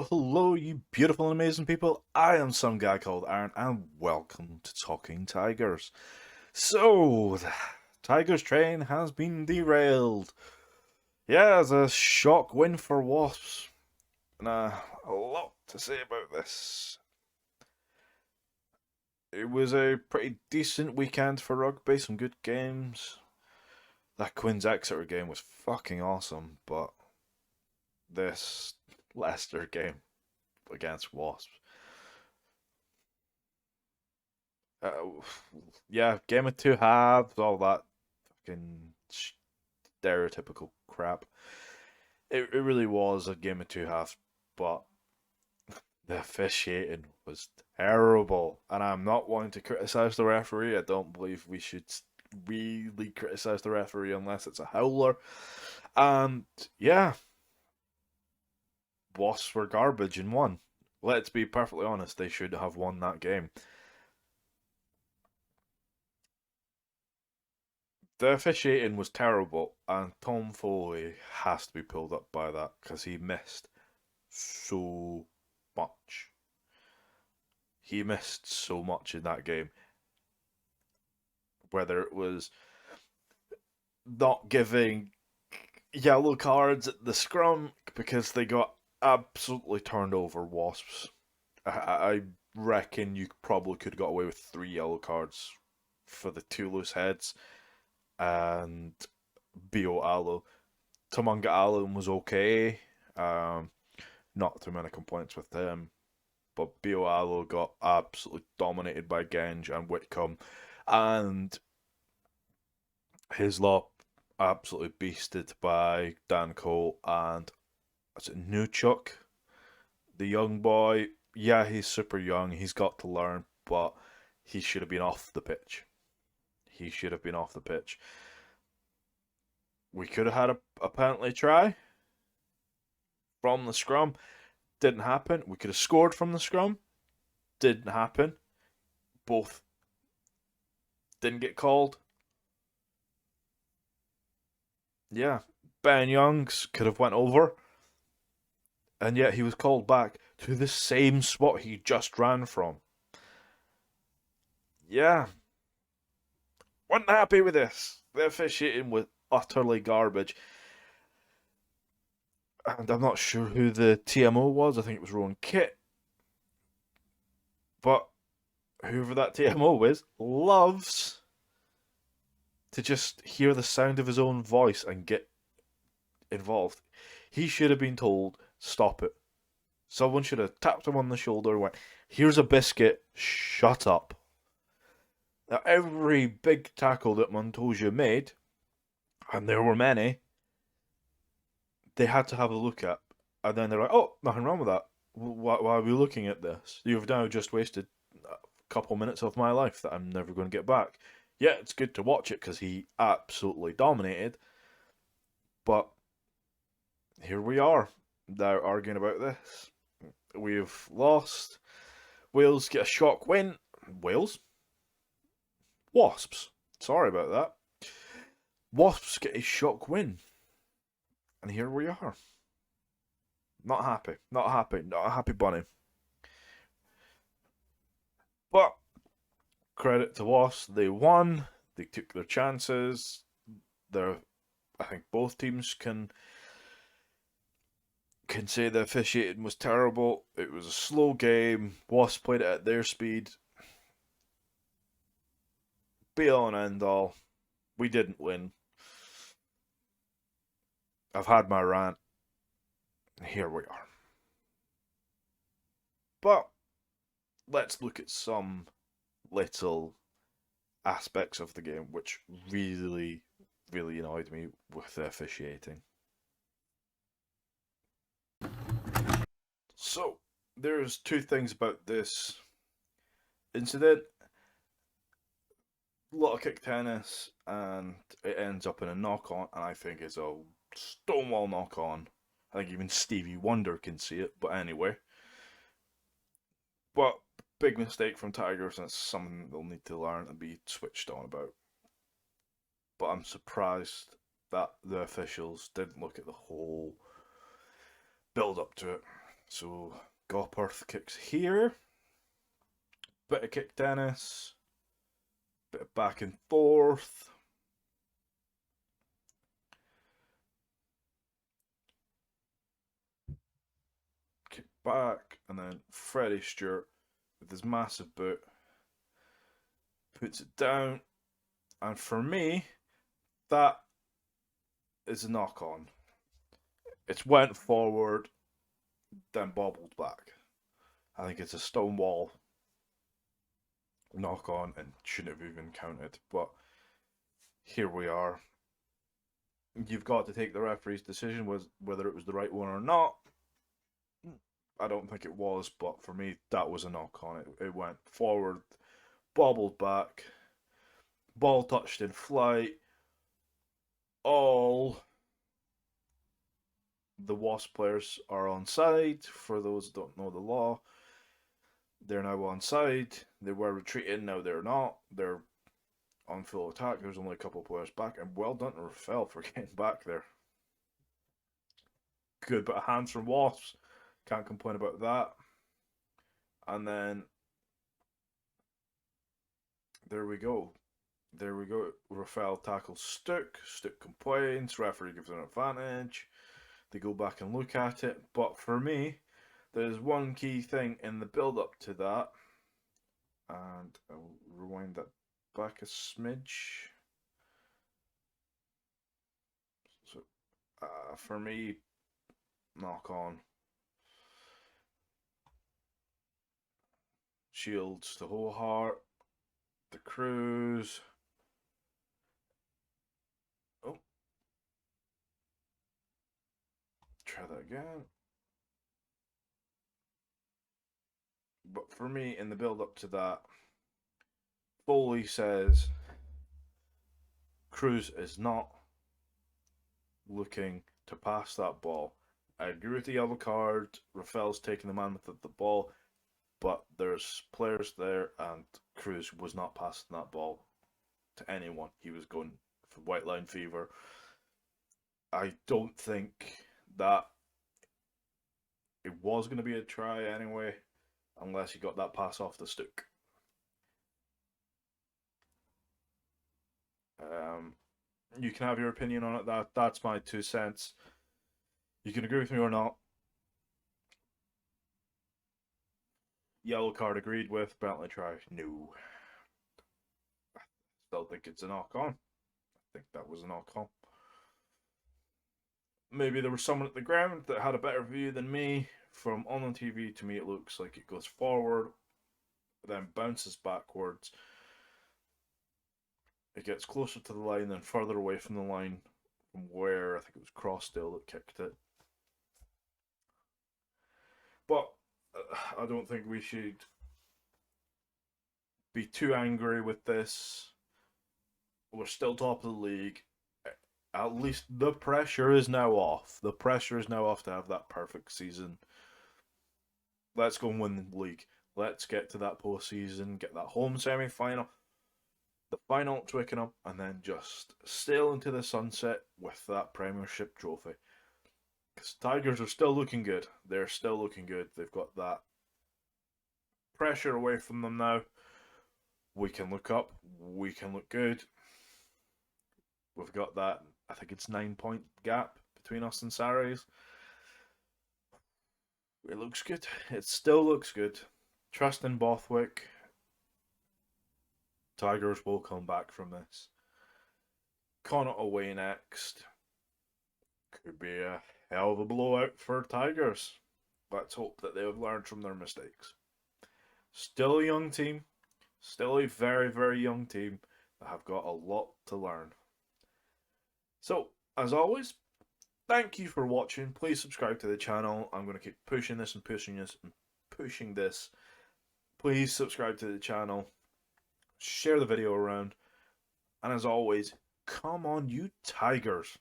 hello, you beautiful and amazing people. I am some guy called Aaron, and welcome to Talking Tigers. So, the Tigers train has been derailed. Yeah, it's a shock win for Wasps, and a lot to say about this. It was a pretty decent weekend for rugby, some good games. That Queen's Exeter game was fucking awesome, but this Leicester game against Wasps. Uh, yeah, game of two halves, all that fucking stereotypical crap. It really was a game of two halves, but the officiating was terrible. And I'm not wanting to criticize the referee. I don't believe we should really criticize the referee unless it's a howler. And yeah, Wasps were garbage and won. Let's be perfectly honest, they should have won that game. The officiating was terrible, and Tom Foley has to be pulled up by that because he missed so much. He missed so much in that game. Whether it was not giving yellow cards at the scrum because they got absolutely turned over, Wasps. I reckon you probably could have got away with 3 yellow cards for the 2 loose heads and Bio Alo. Tumunga Allen was okay. Um, Not too many complaints with him. But Bio Alo got absolutely dominated by Genge and Whitcomb. And Hislop absolutely beasted by Dan Cole and is it Nuchuk, the young boy. Yeah, he's super young. He's got to learn, but he should have been off the pitch. He should have been off the pitch. We could have had a penalty try from the scrum. Didn't happen. We could have scored from the scrum. Didn't happen. Both didn't get called. Yeah, Ben Youngs could have went over, and yet he was called back to the same spot he just ran from. Yeah, wasn't happy with this. The officiating was utterly garbage, and I'm not sure who the TMO was. I think it was Rowan Kitt, but whoever that TMO is loves to just hear the sound of his own voice and get involved. He should have been told, stop it. Someone should have tapped him on the shoulder and went, here's a biscuit, shut up. Now, every big tackle that Montoya made, and there were many, they had to have a look at. And then they're like, oh, nothing wrong with that. Why are we looking at this? You've now just wasted a couple minutes of my life that I'm never going to get back. Yeah, it's good to watch it because he absolutely dominated. But here we are, now arguing about this. We've lost. Wales get a shock win. Wales? Wasps. Sorry about that. Wasps get a shock win. And here we are. Not happy. Not happy. Not a happy bunny. But credit to Wasps. They won. They took their chances. I think both teams can say the officiating was terrible. It was a slow game. Wasps played it at their speed. Be all and end all. We didn't win. I've had my rant. Here we are. But let's look at some little aspects of the game which really, really annoyed me with the officiating. So, there's 2 things about this incident. A lot of kick tennis, and it ends up in a knock on, and I think it's a stonewall knock on. I think even Stevie Wonder can see it, but anyway. But big mistake from Tigers, and it's something they'll need to learn and be switched on about. But I'm surprised that the officials didn't look at the whole build up to it. So Gopperth kicks here. Bit of kick tennis. Bit of back and forth. Kick back. And then Freddie Stewart with his massive boot puts it down. And for me, that is a knock on. It's went forward, then bobbled back. I think it's a Stonewall knock on and shouldn't have even counted. But here we are. You've got to take the referee's decision whether it was the right one or not. I don't think it was, but for me, that was a knock on. It went forward, bobbled back, ball touched in flight. All the Wasp players are on side. For those who don't know the law, they're now on side. They were retreating, now they're not. They're on full attack. There's only a couple of players back, and well done to Rafael for getting back there. Good bit of hands from Wasps. Can't complain about that. And then there we go. There we go. Rafael tackles Stuck. Stuck complains. Referee gives an advantage. They go back and look at it. But for me, there's one key thing in the build up to that. And I'll rewind that back a smidge. So, for me, knock on. Shields the whole heart. The cruise. Oh. Try that again. But for me, in the build up to that, Foley says Cruz is not looking to pass that ball. I agree with the yellow card. Rafael's taking the man with the ball, but there's players there, and Cruz was not passing that ball to anyone. He was going for white line fever. I don't think that it was going to be a try anyway, unless he got that pass off the stick. You can have your opinion on it. That's my 2 cents. You can agree with me or not. Yellow card agreed with. Bentley try. No. Still think it's a knock on. I think that was a knock on. Maybe there was someone at the ground that had a better view than me. From on TV, to me, it looks like it goes forward, then bounces backwards. It gets closer to the line, then further away from the line, from where I think it was Crossdale that kicked it. But I don't think we should be too angry with this. We're still top of the league. At least the pressure is now off. The pressure is now off to have that perfect season. Let's go and win the league. Let's get to that postseason, get that home semi-final, the final at Twickenham, and then just sail into the sunset with that Premiership trophy. Because Tigers are still looking good. They're still looking good. They've got that pressure away from them now. We can look up. We can look good. We've got that, I think it's 9-point gap between us and Sarries. It looks good. It still looks good. Trust in Bothwick. Tigers will come back from this. Connacht away next. Could be a hell of a blowout for Tigers. Let's hope that they have learned from their mistakes. Still a young team. Still a very, very young team that have got a lot to learn. So, as always, thank you for watching. Please subscribe to the channel. I'm going to keep pushing this and pushing this and pushing this. Please subscribe to the channel. Share the video around. And as always, come on, you Tigers.